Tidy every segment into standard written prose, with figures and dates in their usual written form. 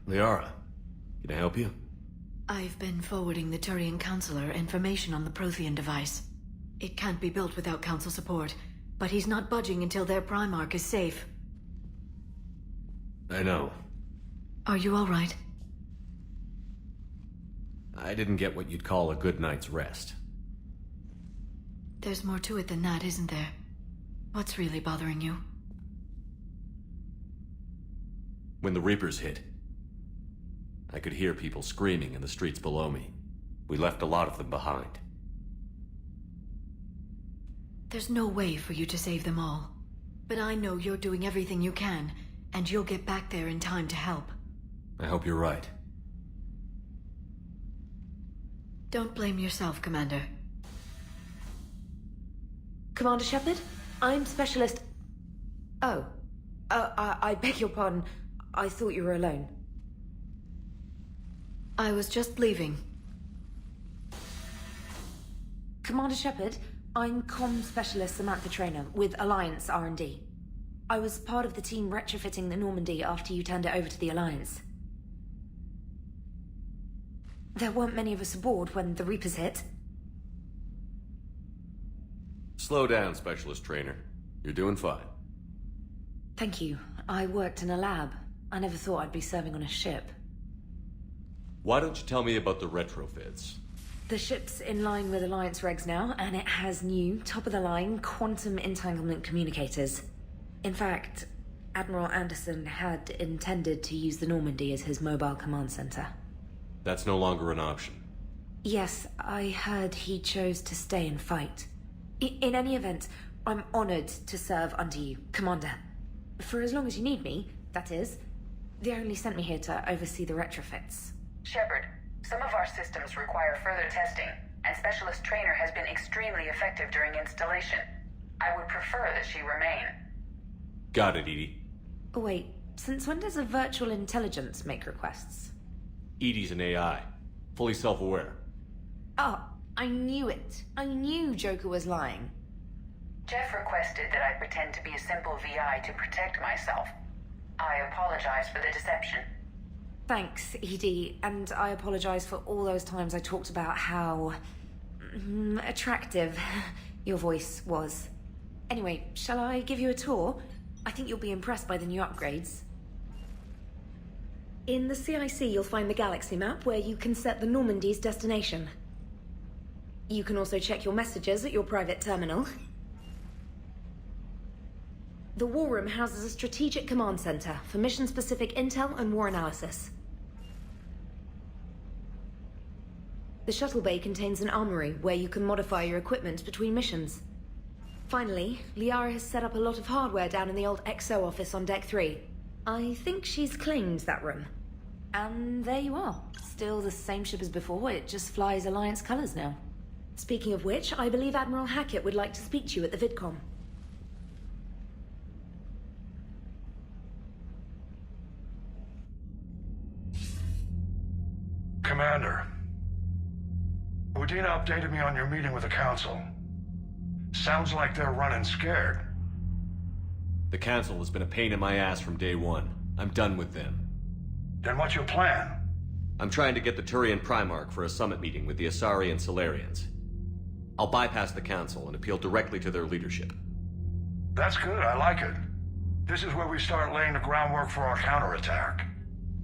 Liara, can I help you? I've been forwarding the Turian Counselor information on the Prothean device. It can't be built without Council support, but he's not budging until their Primarch is safe. I know. Are you all right? I didn't get what you'd call a good night's rest. There's more to it than that, isn't there? What's really bothering you? When the Reapers hit, I could hear people screaming in the streets below me. We left a lot of them behind. There's no way for you to save them all. But I know you're doing everything you can, and you'll get back there in time to help. I hope you're right. Don't blame yourself, Commander. Commander Shepard, I'm Specialist... Oh. I beg your pardon. I thought you were alone. I was just leaving. Commander Shepard, I'm Comm Specialist Samantha Traynor with Alliance R&D. I was part of the team retrofitting the Normandy after you turned it over to the Alliance. There weren't many of us aboard when the Reapers hit. Slow down, Specialist Trainer. You're doing fine. Thank you. I worked in a lab. I never thought I'd be serving on a ship. Why don't you tell me about the retrofits? The ship's in line with Alliance regs now, and it has new, top-of-the-line, quantum entanglement communicators. In fact, Admiral Anderson had intended to use the Normandy as his mobile command center. That's no longer an option. Yes, I heard he chose to stay and fight. In any event, I'm honored to serve under you, Commander. For as long as you need me, that is. They only sent me here to oversee the retrofits. Shepard, some of our systems require further testing, and Specialist Trainer has been extremely effective during installation. I would prefer that she remain. Got it, Edie. Wait, since when does a virtual intelligence make requests? Edie's an AI. Fully self-aware. Oh, I knew it. I knew Joker was lying. Jeff requested that I pretend to be a simple VI to protect myself. I apologize for the deception. Thanks, Edie, and I apologize for all those times I talked about how... attractive your voice was. Anyway, shall I give you a tour? I think you'll be impressed by the new upgrades. In the CIC, you'll find the galaxy map where you can set the Normandy's destination. You can also check your messages at your private terminal. The War Room houses a strategic command center for mission-specific intel and war analysis. The shuttle bay contains an armory where you can modify your equipment between missions. Finally, Liara has set up a lot of hardware down in the old XO office on Deck 3. I think she's claimed that room. And there you are. Still the same ship as before, it just flies Alliance colors now. Speaking of which, I believe Admiral Hackett would like to speak to you at the VidCom. Commander, Udina updated me on your meeting with the Council. Sounds like they're running scared. The Council has been a pain in my ass from day one. I'm done with them. Then what's your plan? I'm trying to get the Turian Primarch for a summit meeting with the Asari and Solarians. I'll bypass the Council and appeal directly to their leadership. That's good, I like it. This is where we start laying the groundwork for our counterattack.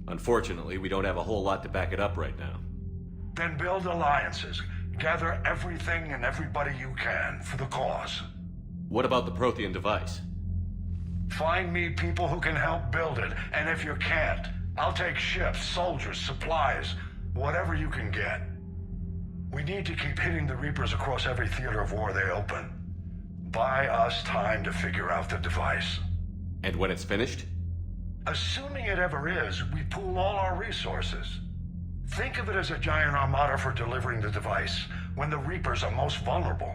Unfortunately, we don't have a whole lot to back it up right now. Then build alliances. Gather everything and everybody you can for the cause. What about the Prothean device? Find me people who can help build it, and if you can't, I'll take ships, soldiers, supplies, whatever you can get. We need to keep hitting the Reapers across every theater of war they open. Buy us time to figure out the device. And when it's finished? Assuming it ever is, we pool all our resources. Think of it as a giant armada for delivering the device, when the Reapers are most vulnerable.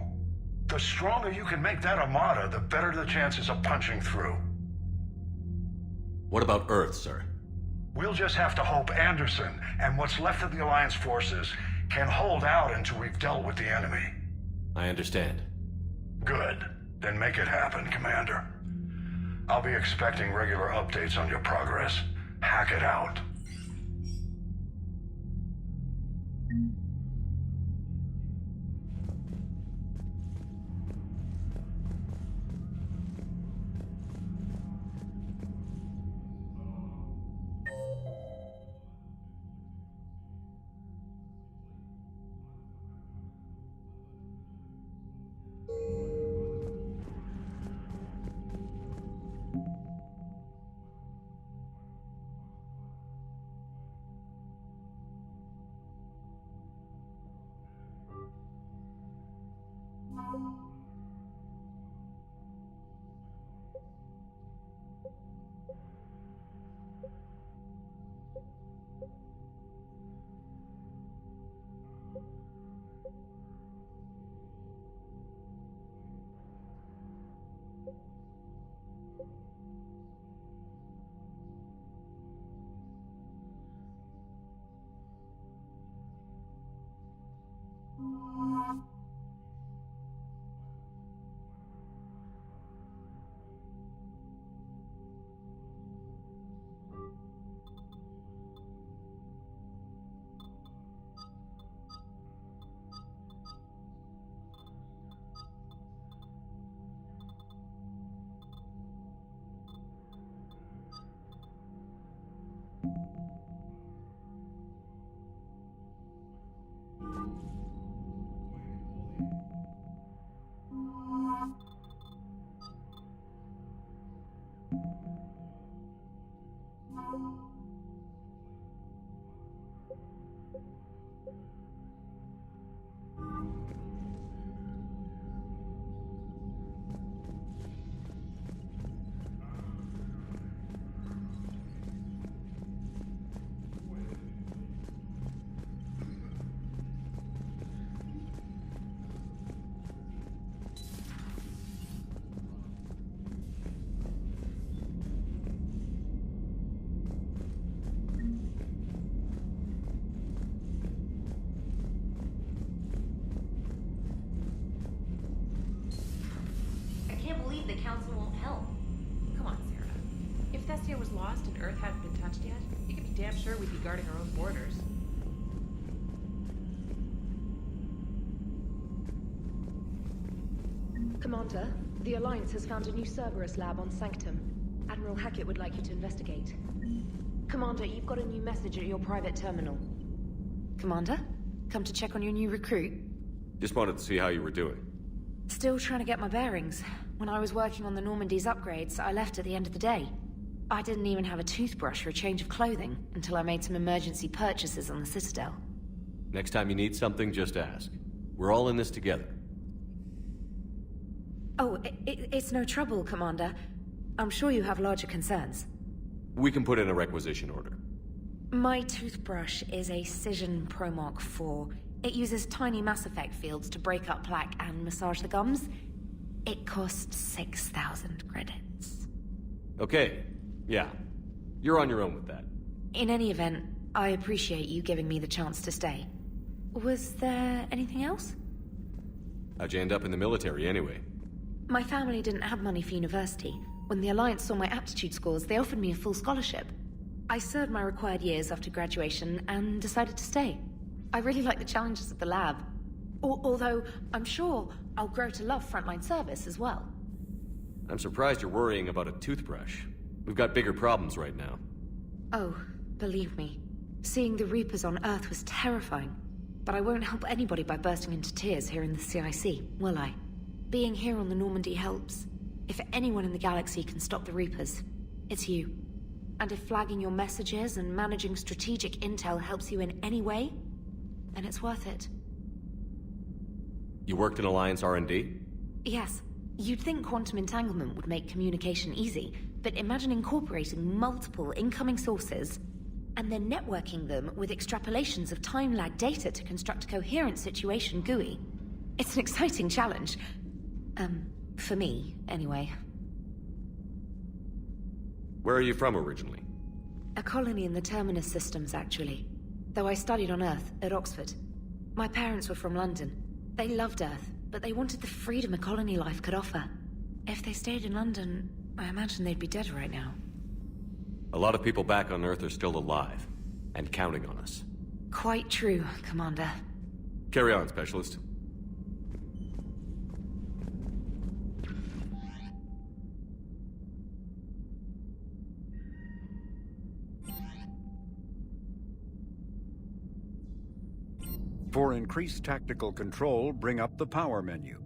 The stronger you can make that armada, the better the chances of punching through. What about Earth, sir? We'll just have to hope Anderson and what's left of the Alliance forces can hold out until we've dealt with the enemy. I understand. Good. Then make it happen, Commander. I'll be expecting regular updates on your progress. Hack it out. The council won't help. Come on, Sarah. If Thessia was lost and Earth hadn't been touched yet, you can be damn sure we'd be guarding our own borders. Commander, the Alliance has found a new Cerberus lab on Sanctum. Admiral Hackett would like you to investigate. Commander, you've got a new message at your private terminal. Commander? Come to check on your new recruit? Just wanted to see how you were doing. Still trying to get my bearings. When I was working on the Normandy's upgrades, I left at the end of the day. I didn't even have a toothbrush or a change of clothing until I made some emergency purchases on the Citadel. Next time you need something, just ask. We're all in this together. Oh, it's no trouble, Commander. I'm sure you have larger concerns. We can put in a requisition order. My toothbrush is a Cision Pro Mark IV. It uses tiny Mass Effect fields to break up plaque and massage the gums. It costs 6,000 credits. Okay, yeah. You're on your own with that. In any event, I appreciate you giving me the chance to stay. Was there anything else? How'd you end up in the military anyway? My family didn't have money for university. When the Alliance saw my aptitude scores, they offered me a full scholarship. I served my required years after graduation and decided to stay. I really like the challenges of the lab. Although, I'm sure I'll grow to love frontline service as well. I'm surprised you're worrying about a toothbrush. We've got bigger problems right now. Oh, believe me. Seeing the Reapers on Earth was terrifying. But I won't help anybody by bursting into tears here in the CIC, will I? Being here on the Normandy helps. If anyone in the galaxy can stop the Reapers, it's you. And if flagging your messages and managing strategic intel helps you in any way, then it's worth it. You worked in Alliance R&D? Yes. You'd think quantum entanglement would make communication easy, but imagine incorporating multiple incoming sources and then networking them with extrapolations of time-lag data to construct a coherent situation GUI. It's an exciting challenge. For me, anyway. Where are you from originally? A colony in the Terminus systems, actually. Though I studied on Earth, at Oxford. My parents were from London. They loved Earth, but they wanted the freedom a colony life could offer. If they stayed in London, I imagine they'd be dead right now. A lot of people back on Earth are still alive, and counting on us. Quite true, Commander. Carry on, Specialist. For increased tactical control, bring up the power menu.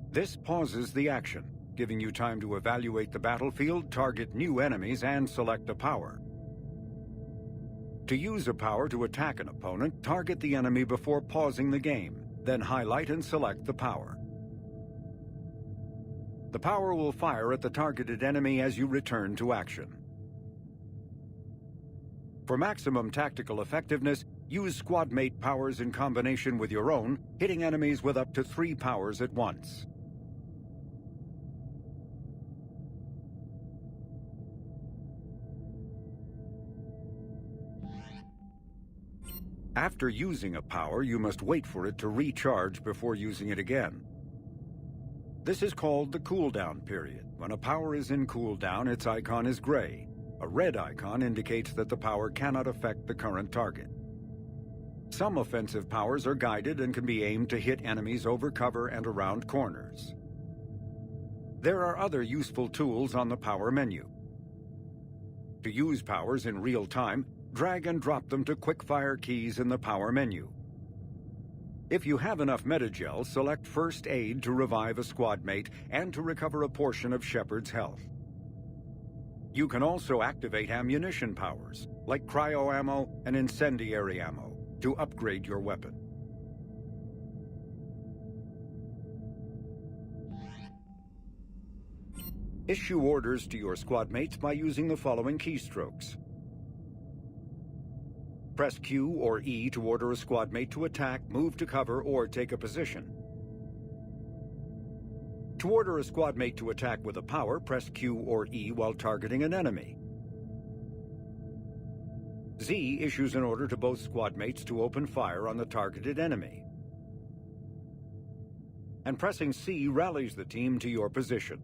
This pauses the action, giving you time to evaluate the battlefield, target new enemies, and select a power. To use a power to attack an opponent, target the enemy before pausing the game, then highlight and select the power. The power will fire at the targeted enemy as you return to action. For maximum tactical effectiveness, use squadmate powers in combination with your own, hitting enemies with up to 3 powers at once. After using a power, you must wait for it to recharge before using it again. This is called the cooldown period. When a power is in cooldown, its icon is gray. A red icon indicates that the power cannot affect the current target. Some offensive powers are guided and can be aimed to hit enemies over cover and around corners. There are other useful tools on the power menu. To use powers in real time, drag and drop them to quick-fire keys in the power menu. If you have enough metagel, select First Aid to revive a squad mate and to recover a portion of Shepard's health. You can also activate ammunition powers, like cryo ammo and incendiary ammo, to upgrade your weapon. Issue orders to your squad mates by using the following keystrokes. Press Q or E to order a squad mate to attack, move to cover, or take a position. To order a squad mate to attack with a power, press Q or E while targeting an enemy. Z issues an order to both squad mates to open fire on the targeted enemy. And pressing C rallies the team to your position.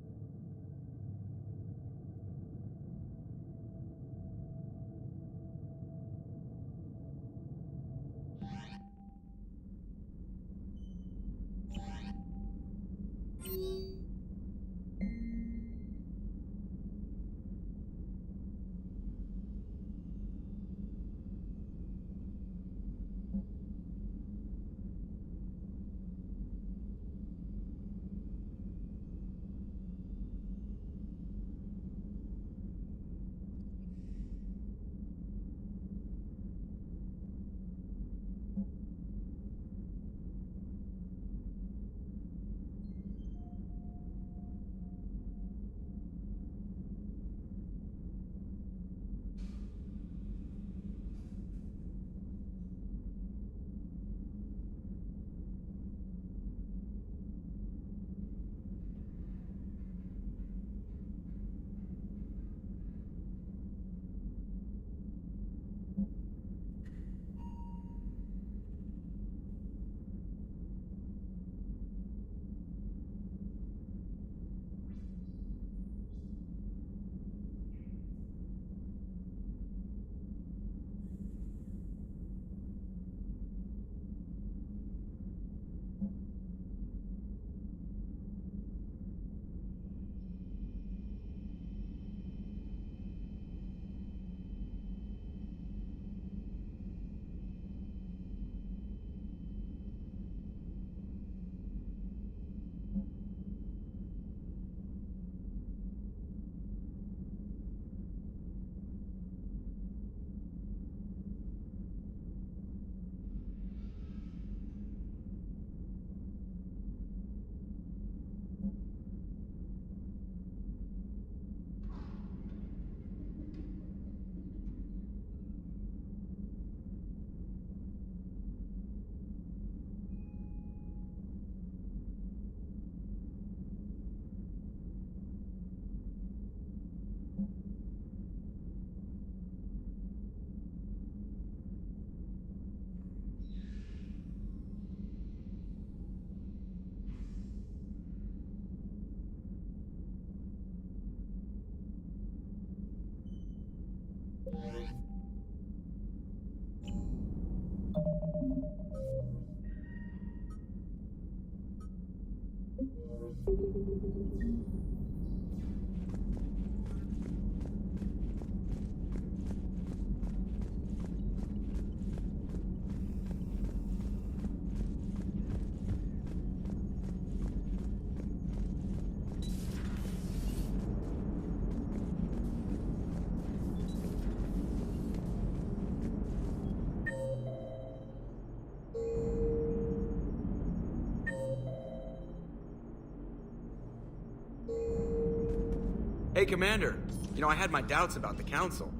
Hey, Commander. You know, I had my doubts about the Council.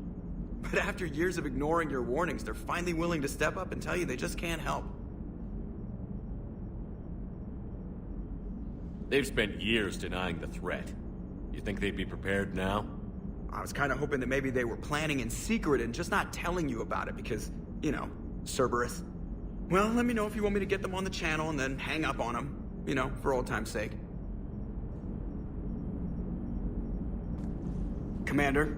But after years of ignoring your warnings, they're finally willing to step up and tell you they just can't help. They've spent years denying the threat. You think they'd be prepared now? I was kind of hoping that maybe they were planning in secret and just not telling you about it because, you know, Cerberus. Well, let me know if you want me to get them on the channel and then hang up on them, you know, for old time's sake. Commander?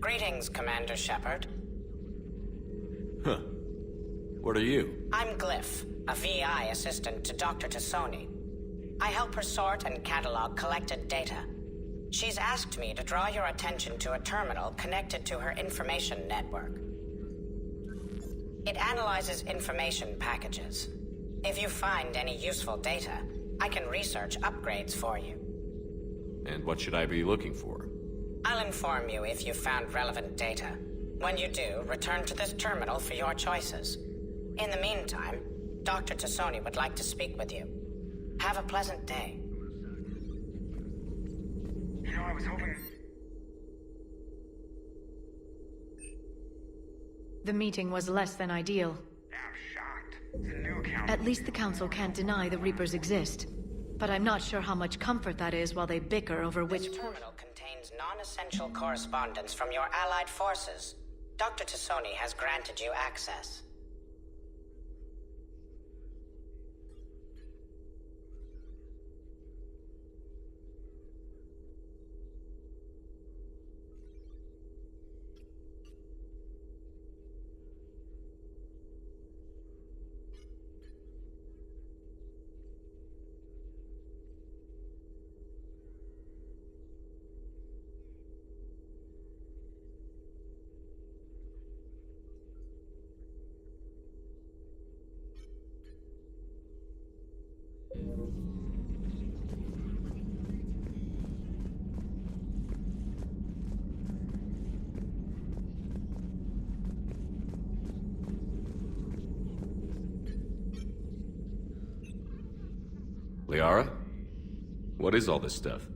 Greetings, Commander Shepard. Huh. What are you? I'm Glyph, a VI assistant to Dr. Tassoni. I help her sort and catalog collected data. She's asked me to draw your attention to a terminal connected to her information network. It analyzes information packages. If you find any useful data, I can research upgrades for you. And what should I be looking for? I'll inform you if you've found relevant data. When you do, return to this terminal for your choices. In the meantime, Dr. Tassoni would like to speak with you. Have a pleasant day. You know, I was hoping... The meeting was less than ideal. I'm shocked. It's a new account. At least the Council can't deny the Reapers exist. But I'm not sure how much comfort that is while they bicker over which... This terminal contains non-essential correspondence from your allied forces. Dr. Tassoni has granted you access. Liara? What is all this stuff?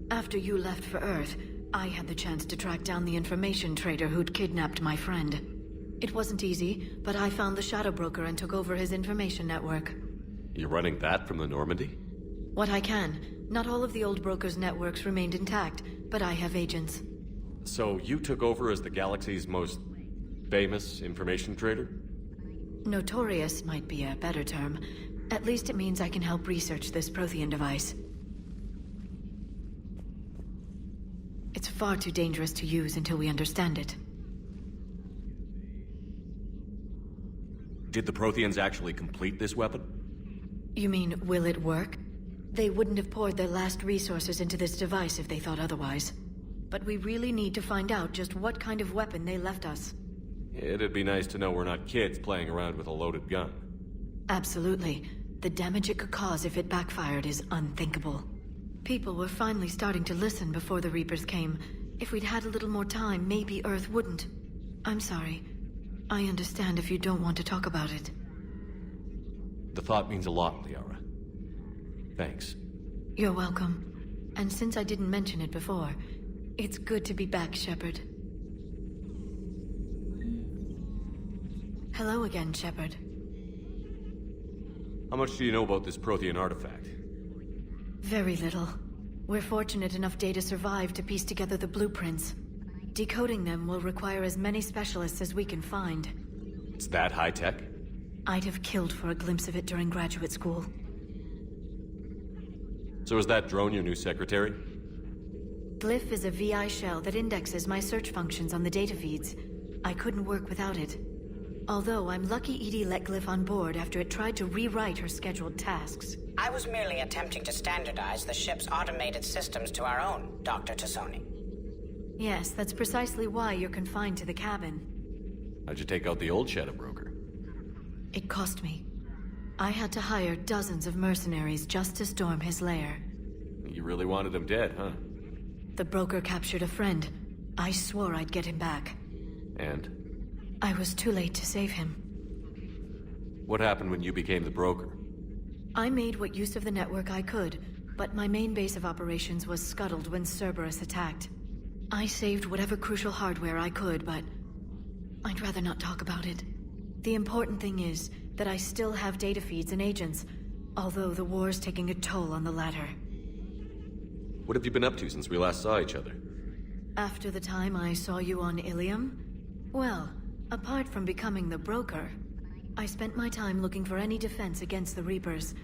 After you left for Earth, I had the chance to track down the information trader who'd kidnapped my friend. It wasn't easy, but I found the Shadow Broker and took over his information network. You're running that from the Normandy? What I can. Not all of the old broker's networks remained intact, but I have agents. So you took over as the galaxy's most famous information trader? Notorious might be a better term. At least it means I can help research this Prothean device. It's far too dangerous to use until we understand it. Did the Protheans actually complete this weapon? You mean, will it work? They wouldn't have poured their last resources into this device if they thought otherwise. But we really need to find out just what kind of weapon they left us. It'd be nice to know we're not kids playing around with a loaded gun. Absolutely. The damage it could cause if it backfired is unthinkable. People were finally starting to listen before the Reapers came. If we'd had a little more time, maybe Earth wouldn't. I'm sorry. I understand if you don't want to talk about it. The thought means a lot, Liara. Thanks. You're welcome. And since I didn't mention it before, it's good to be back, Shepard. Hello again, Shepard. How much do you know about this Prothean artifact? Very little. We're fortunate enough Data survived to piece together the blueprints. Decoding them will require as many specialists as we can find. It's that high-tech? I'd have killed for a glimpse of it during graduate school. So is that drone your new secretary? Glyph is a VI shell that indexes my search functions on the data feeds. I couldn't work without it. Although I'm lucky EDI let Glyph on board after it tried to rewrite her scheduled tasks. I was merely attempting to standardize the ship's automated systems to our own, Dr. Tassoni. Yes, that's precisely why you're confined to the cabin. How'd you take out the old Shadow Broker? It cost me. I had to hire dozens of mercenaries just to storm his lair. You really wanted him dead, huh? The broker captured a friend. I swore I'd get him back. And? I was too late to save him. What happened when you became the broker? I made what use of the network I could, but my main base of operations was scuttled when Cerberus attacked. I saved whatever crucial hardware I could, but I'd rather not talk about it. The important thing is that I still have data feeds and agents, although the war's taking a toll on the latter. What have you been up to since we last saw each other? After the time I saw you on Ilium? Well, apart from becoming the broker, I spent my time looking for any defense against the Reapers.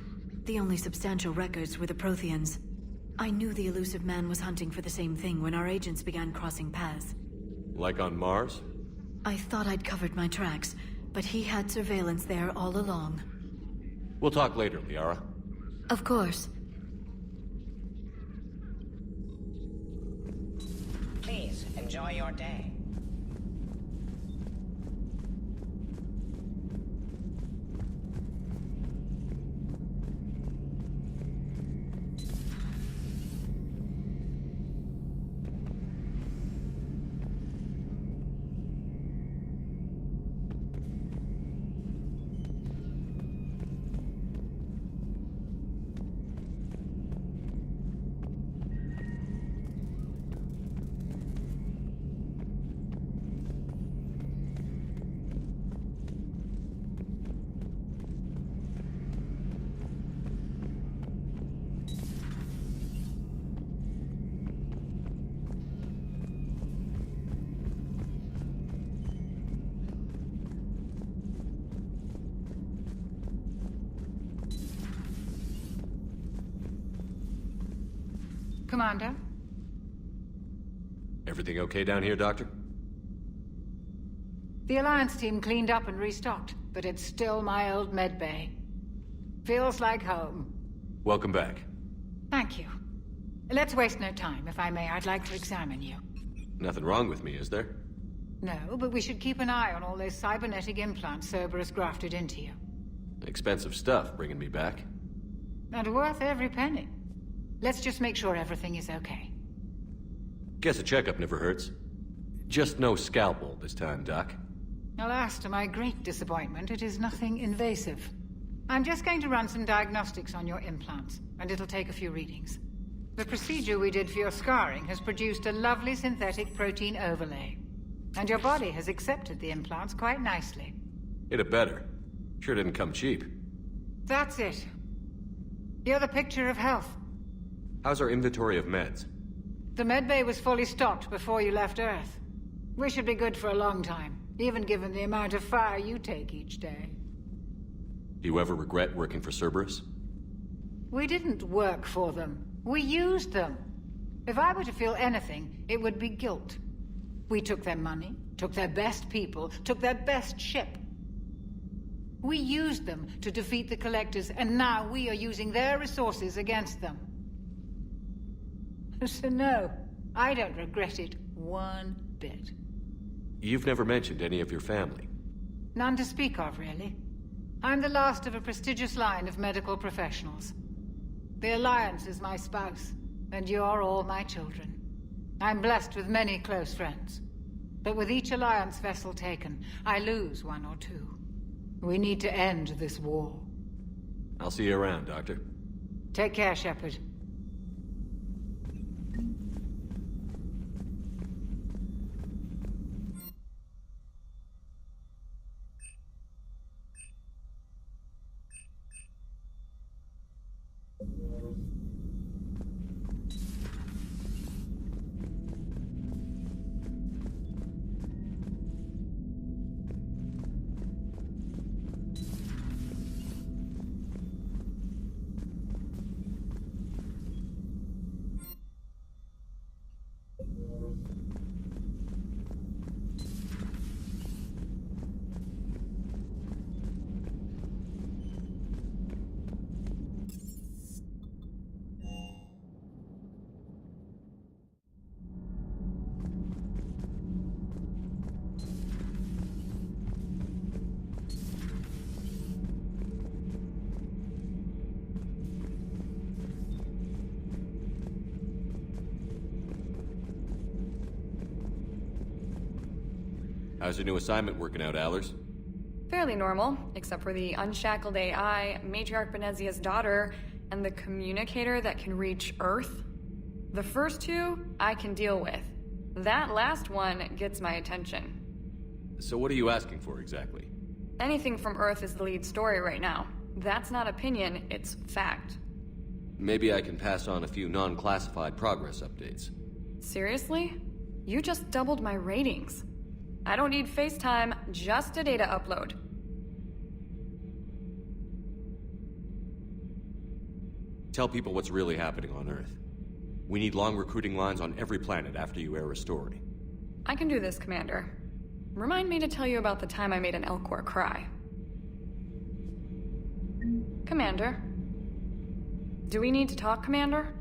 The only substantial records were the Protheans. I knew the elusive man was hunting for the same thing when our agents began crossing paths. Like on Mars? I thought I'd covered my tracks, but he had surveillance there all along. We'll talk later, Liara. Of course. Please, enjoy your day. Commander? Everything okay down here, Doctor? The Alliance team cleaned up and restocked, but it's still my old medbay. Feels like home. Welcome back. Thank you. Let's waste no time. If I may, I'd like to examine you. Nothing wrong with me, is there? No, but we should keep an eye on all those cybernetic implants Cerberus grafted into you. Expensive stuff bringing me back. And worth every penny. Let's just make sure everything is okay. Guess a checkup never hurts. Just no scalpel this time, Doc. Alas, to my great disappointment, it is nothing invasive. I'm just going to run some diagnostics on your implants, and it'll take a few readings. The procedure we did for your scarring has produced a lovely synthetic protein overlay. And your body has accepted the implants quite nicely. Hit it better. Sure didn't come cheap. That's it. You're the picture of health. How's our inventory of meds? The medbay was fully stocked before you left Earth. We should be good for a long time, even given the amount of fire you take each day. Do you ever regret working for Cerberus? We didn't work for them. We used them. If I were to feel anything, it would be guilt. We took their money, took their best people, took their best ship. We used them to defeat the Collectors, and now we are using their resources against them. So no, I don't regret it one bit. You've never mentioned any of your family. None to speak of, really. I'm the last of a prestigious line of medical professionals. The Alliance is my spouse, and you're all my children. I'm blessed with many close friends. But with each Alliance vessel taken, I lose one or two. We need to end this war. I'll see you around, Doctor. Take care, Shepard. How's your new assignment working out, Allers? Fairly normal, except for the unshackled AI, Matriarch Benezia's daughter, and the communicator that can reach Earth. The first two, I can deal with. That last one gets my attention. So what are you asking for, exactly? Anything from Earth is the lead story right now. That's not opinion, it's fact. Maybe I can pass on a few non-classified progress updates. Seriously? You just doubled my ratings. I don't need FaceTime, just a data upload. Tell people what's really happening on Earth. We need long recruiting lines on every planet after you air a story. I can do this, Commander. Remind me to tell you about the time I made an Elcor cry. Commander? Do we need to talk, Commander?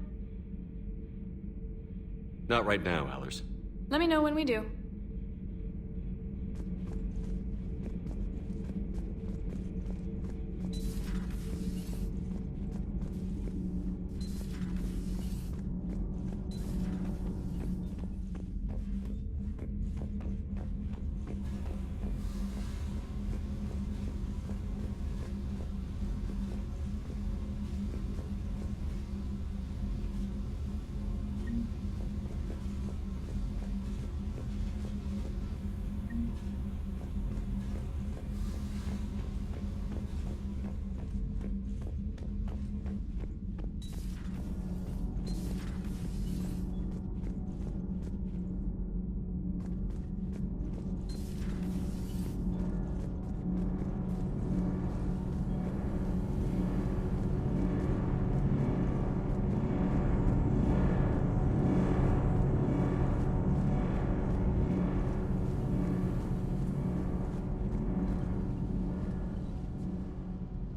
Not right now, Allers. Let me know when we do.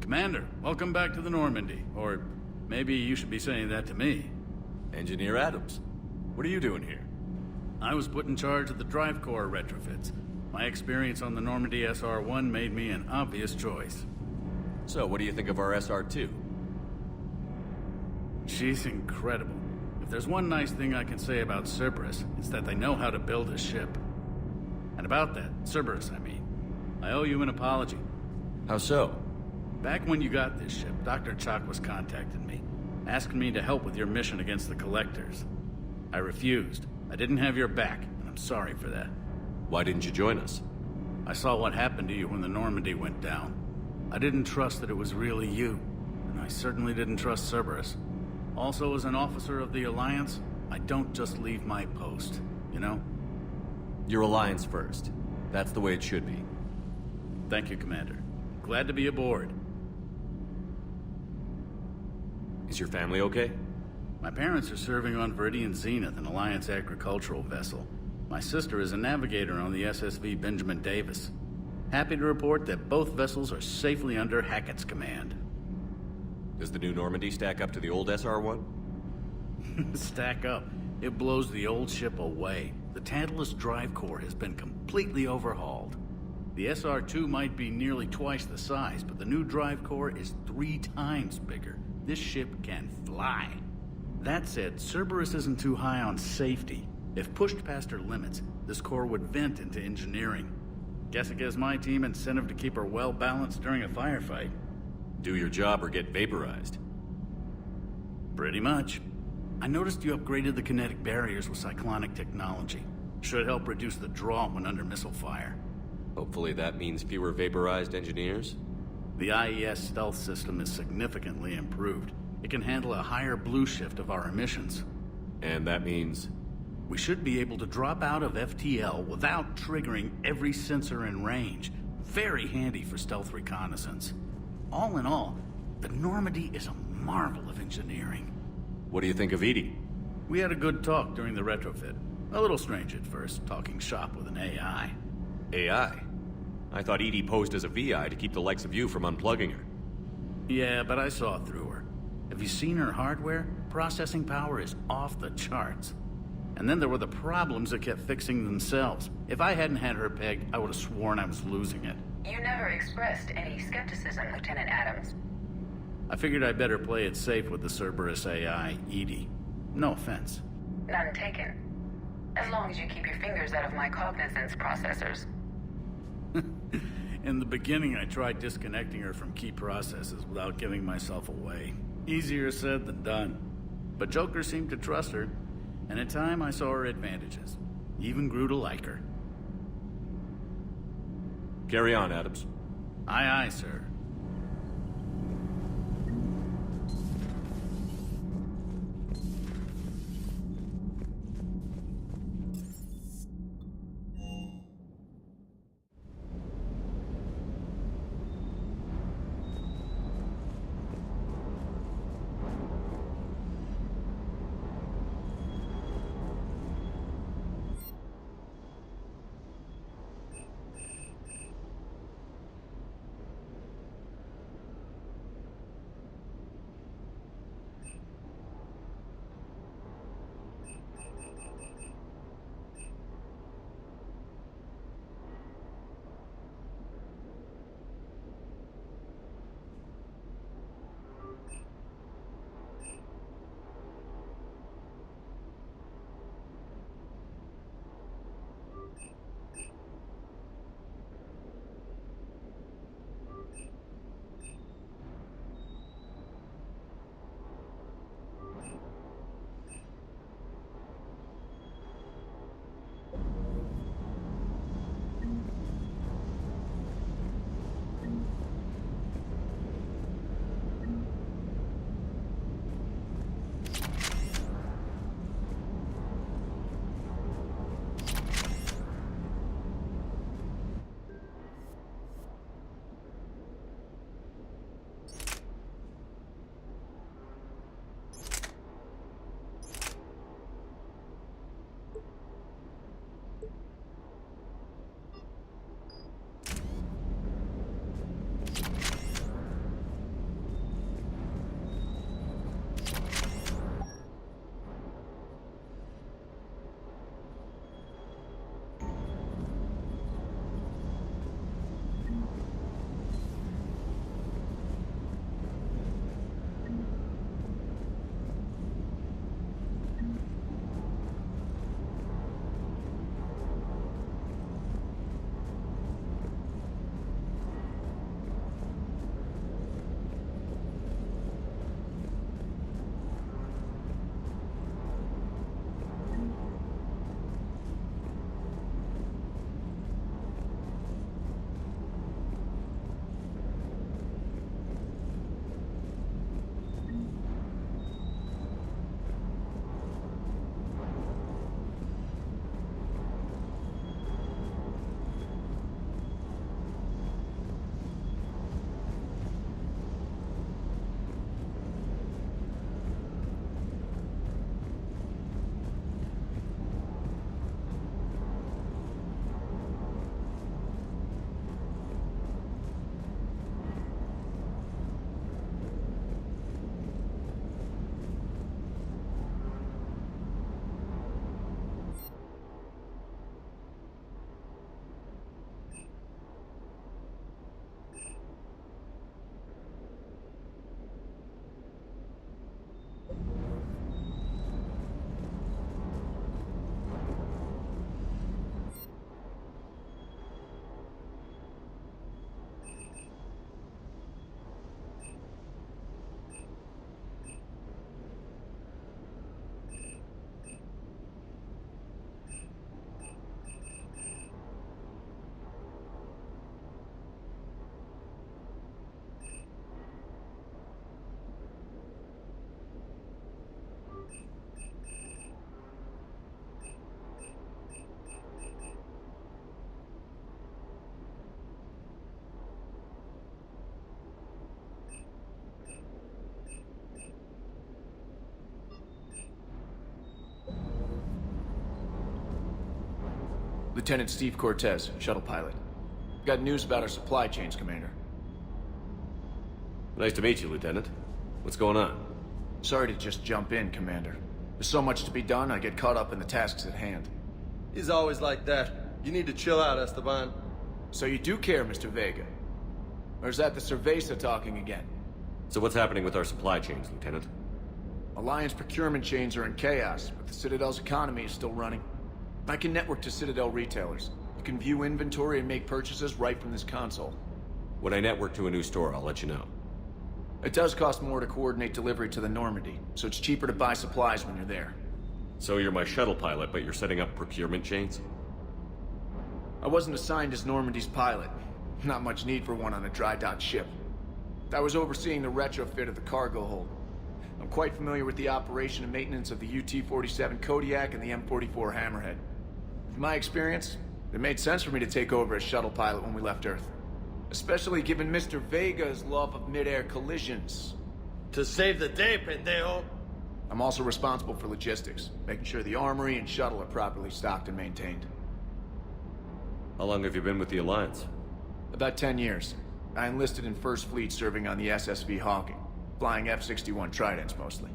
Commander, welcome back to the Normandy. Or maybe you should be saying that to me. Engineer Adams, what are you doing here? I was put in charge of the drive core retrofits. My experience on the Normandy SR-1 made me an obvious choice. So, what do you think of our SR-2? She's incredible. If there's one nice thing I can say about Cerberus, it's that they know how to build a ship. And about that, Cerberus, I mean. I owe you an apology. How so? Back when you got this ship, Dr. Chalk was contacting me, asking me to help with your mission against the Collectors. I refused. I didn't have your back, and I'm sorry for that. Why didn't you join us? I saw what happened to you when the Normandy went down. I didn't trust that it was really you, and I certainly didn't trust Cerberus. Also, as an officer of the Alliance, I don't just leave my post, you know? Your Alliance first. That's the way it should be. Thank you, Commander. Glad to be aboard. Is your family okay? My parents are serving on Viridian Zenith, an Alliance agricultural vessel. My sister is a navigator on the SSV Benjamin Davis. Happy to report that both vessels are safely under Hackett's command. Does the new Normandy stack up to the old SR-1? Stack up. It blows the old ship away. The Tantalus drive core has been completely overhauled. The SR-2 might be nearly twice the size, but the new drive core is 3 times bigger. This ship can fly. That said, Cerberus isn't too high on safety. If pushed past her limits, this core would vent into engineering. Guess it gives my team incentive to keep her well balanced during a firefight. Do your job or get vaporized. Pretty much. I noticed you upgraded the kinetic barriers with cyclonic technology. Should help reduce the draw when under missile fire. Hopefully that means fewer vaporized engineers? The IES stealth system is significantly improved. It can handle a higher blue shift of our emissions. And that means? We should be able to drop out of FTL without triggering every sensor in range. Very handy for stealth reconnaissance. All in all, the Normandy is a marvel of engineering. What do you think of Edie? We had a good talk during the retrofit. A little strange at first, talking shop with an AI. AI? I thought Edie posed as a VI to keep the likes of you from unplugging her. Yeah, but I saw through her. Have you seen her hardware? Processing power is off the charts. And then there were the problems that kept fixing themselves. If I hadn't had her pegged, I would have sworn I was losing it. You never expressed any skepticism, Lieutenant Adams. I figured I'd better play it safe with the Cerberus AI, Edie. No offense. None taken. As long as you keep your fingers out of my cognizance processors. In the beginning, I tried disconnecting her from key processes without giving myself away. Easier said than done. But Joker seemed to trust her, and in time I saw her advantages. Even grew to like her. Carry on, Adams. Aye, aye, sir. Lieutenant Steve Cortez, shuttle pilot. Got news about our supply chains, Commander. Nice to meet you, Lieutenant. What's going on? Sorry to just jump in, Commander. There's so much to be done, I get caught up in the tasks at hand. He's always like that. You need to chill out, Esteban. So you do care, Mr. Vega? Or is that the Cerveza talking again? So what's happening with our supply chains, Lieutenant? Alliance procurement chains are in chaos, but the Citadel's economy is still running. I can network to Citadel retailers. You can view inventory and make purchases right from this console. When I network to a new store, I'll let you know. It does cost more to coordinate delivery to the Normandy, so it's cheaper to buy supplies when you're there. So you're my shuttle pilot, but you're setting up procurement chains? I wasn't assigned as Normandy's pilot. Not much need for one on a dry dock ship. I was overseeing the retrofit of the cargo hold. I'm quite familiar with the operation and maintenance of the UT-47 Kodiak and the M44 Hammerhead. From my experience, it made sense for me to take over as shuttle pilot when we left Earth. Especially given Mr. Vega's love of mid-air collisions. To save the day, pendejo. I'm also responsible for logistics, making sure the armory and shuttle are properly stocked and maintained. How long have you been with the Alliance? About 10 years. I enlisted in First Fleet serving on the SSV Hawking, flying F-61 Tridents mostly.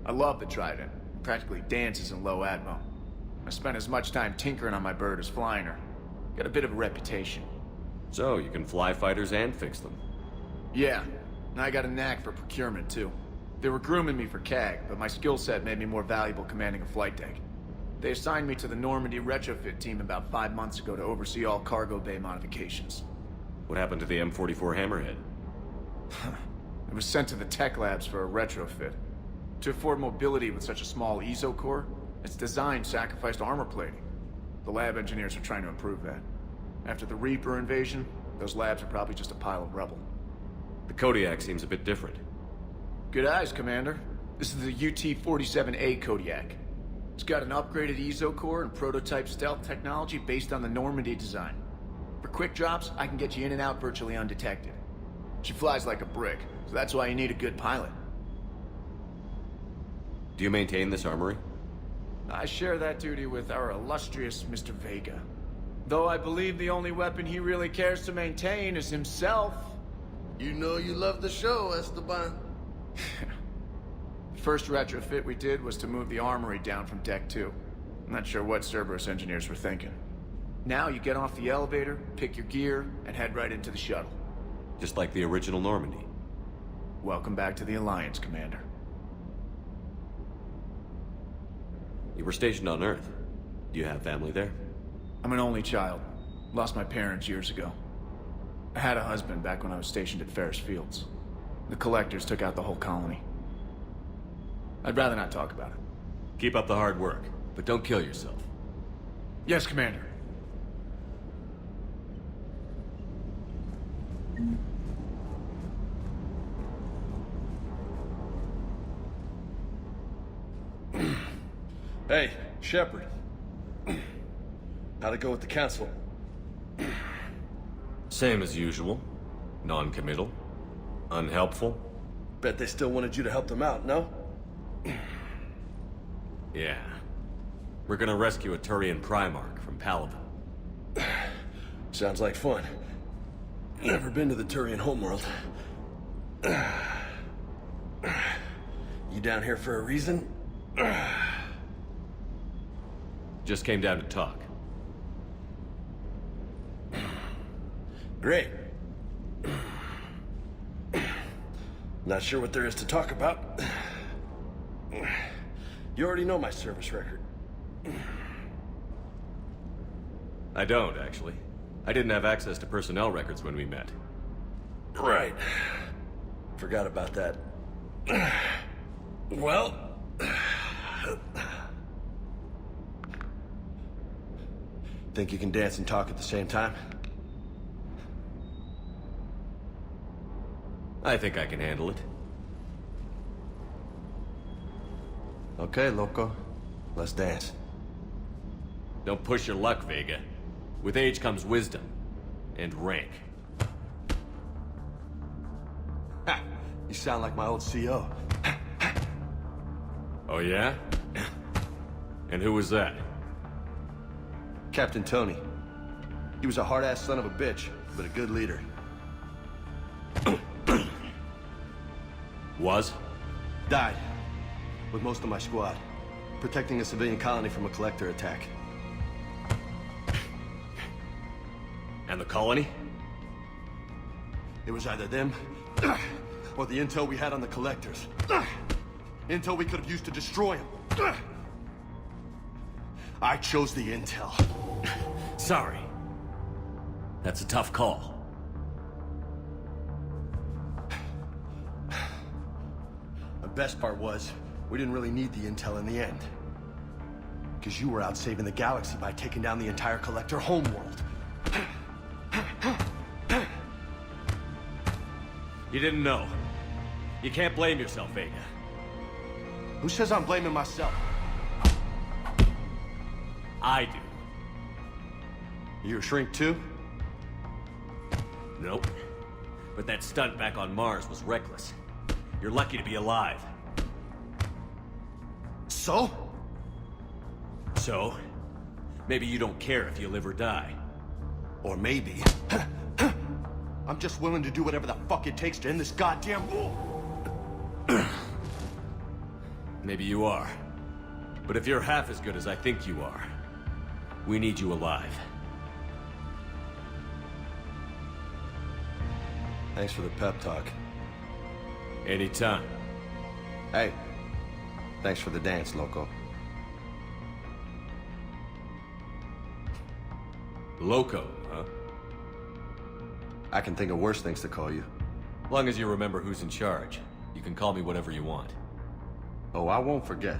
I love the Trident. It practically dances in low atmo. I spent as much time tinkering on my bird as flying her. Got a bit of a reputation. So, you can fly fighters and fix them? Yeah, and I got a knack for procurement too. They were grooming me for CAG, but my skill set made me more valuable commanding a flight deck. They assigned me to the Normandy retrofit team about 5 months ago to oversee all cargo bay modifications. What happened to the M44 Hammerhead? It was sent to the tech labs for a retrofit. To afford mobility with such a small ESO core, its design sacrificed armor plating. The lab engineers are trying to improve that. After the Reaper invasion, those labs are probably just a pile of rubble. The Kodiak seems a bit different. Good eyes, Commander. This is the UT-47A Kodiak. It's got an upgraded ESO core and prototype stealth technology based on the Normandy design. For quick drops, I can get you in and out virtually undetected. She flies like a brick, so that's why you need a good pilot. Do you maintain this armory? I share that duty with our illustrious Mr. Vega. Though I believe the only weapon he really cares to maintain is himself. You know you love the show, Esteban. The first retrofit we did was to move the armory down from Deck 2. I'm not sure what Cerberus engineers were thinking. Now you get off the elevator, pick your gear, and head right into the shuttle. Just like the original Normandy. Welcome back to the Alliance, Commander. You were stationed on Earth. Do you have family there? I'm an only child. Lost my parents years ago. I had a husband back when I was stationed at Ferris Fields. The collectors took out the whole colony. I'd rather not talk about it. Keep up the hard work, but don't kill yourself. Yes, Commander. Hey, Shepard. How'd it go with the council? Same as usual. Non-committal. Unhelpful. Bet they still wanted you to help them out, no? Yeah. We're gonna rescue a Turian Primarch from Palaven. Sounds like fun. Never been to the Turian homeworld. You down here for a reason? Just came down to talk. Great. Not sure what there is to talk about. You already know my service record. I don't, actually. I didn't have access to personnel records when we met. Right. Forgot about that. Well... Think you can dance and talk at the same time? I think I can handle it. Okay, loco. Let's dance. Don't push your luck, Vega. With age comes wisdom. And rank. Ha! You sound like my old CO. Oh yeah? And who was that? Captain Tony. He was a hard-ass son of a bitch, but a good leader. Was? Died. With most of my squad. Protecting a civilian colony from a collector attack. And the colony? It was either them, or the intel we had on the collectors. Intel we could have used to destroy them. I chose the intel. Sorry. That's a tough call. The best part was, we didn't really need the intel in the end. Because you were out saving the galaxy by taking down the entire collector homeworld. You didn't know. You can't blame yourself, Vega. Who says I'm blaming myself? I do. You a shrink too? Nope. But that stunt back on Mars was reckless. You're lucky to be alive. So? So? Maybe you don't care if you live or die. Or maybe... I'm just willing to do whatever the fuck it takes to end this goddamn war. Maybe you are. But if you're half as good as I think you are, we need you alive. Thanks for the pep talk. Anytime. Hey, thanks for the dance, Loco. Loco, huh? I can think of worse things to call you. Long as you remember who's in charge, you can call me whatever you want. Oh, I won't forget.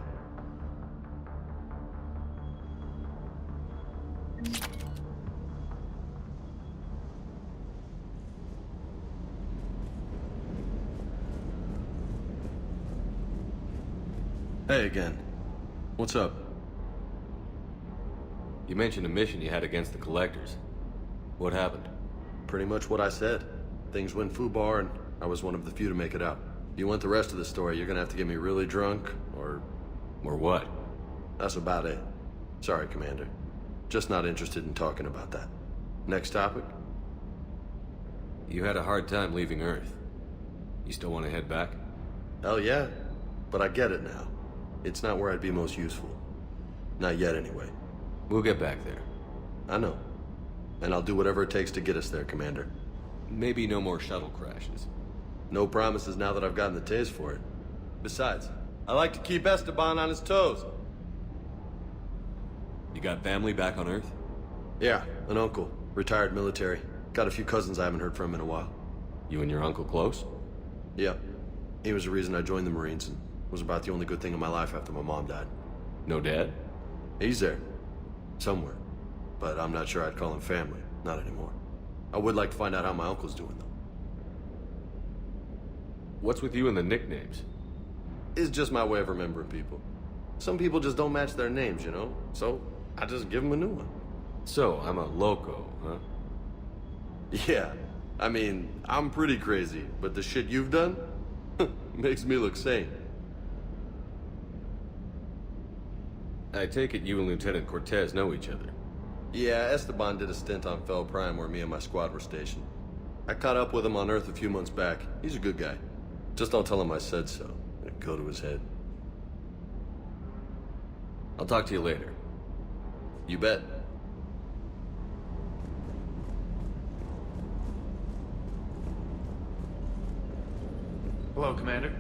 Hey again. What's up? You mentioned a mission you had against the Collectors. What happened? Pretty much what I said. Things went foobar, and I was one of the few to make it out. If you want the rest of the story, you're gonna have to get me really drunk, or... Or what? That's about it. Sorry, Commander. Just not interested in talking about that. Next topic? You had a hard time leaving Earth. You still want to head back? Hell yeah. But I get it now. It's not where I'd be most useful. Not yet, anyway. We'll get back there. I know. And I'll do whatever it takes to get us there, Commander. Maybe no more shuttle crashes. No promises now that I've gotten the taste for it. Besides, I like to keep Esteban on his toes. You got family back on Earth? Yeah, an uncle. Retired military. Got a few cousins I haven't heard from in a while. You and your uncle close? Yeah. He was the reason I joined the Marines and was about the only good thing in my life after my mom died. No dad? He's there. Somewhere. But I'm not sure I'd call him family. Not anymore. I would like to find out how my uncle's doing, though. What's with you and the nicknames? It's just my way of remembering people. Some people just don't match their names, you know? So, I just give them a new one. So, I'm a loco, huh? Yeah. I mean, I'm pretty crazy, but the shit you've done makes me look sane. I take it you and Lieutenant Cortez know each other. Yeah, Esteban did a stint on Fel Prime where me and my squad were stationed. I caught up with him on Earth a few months back. He's a good guy. Just don't tell him I said so. It'd go to his head. I'll talk to you later. You bet. Hello, Commander.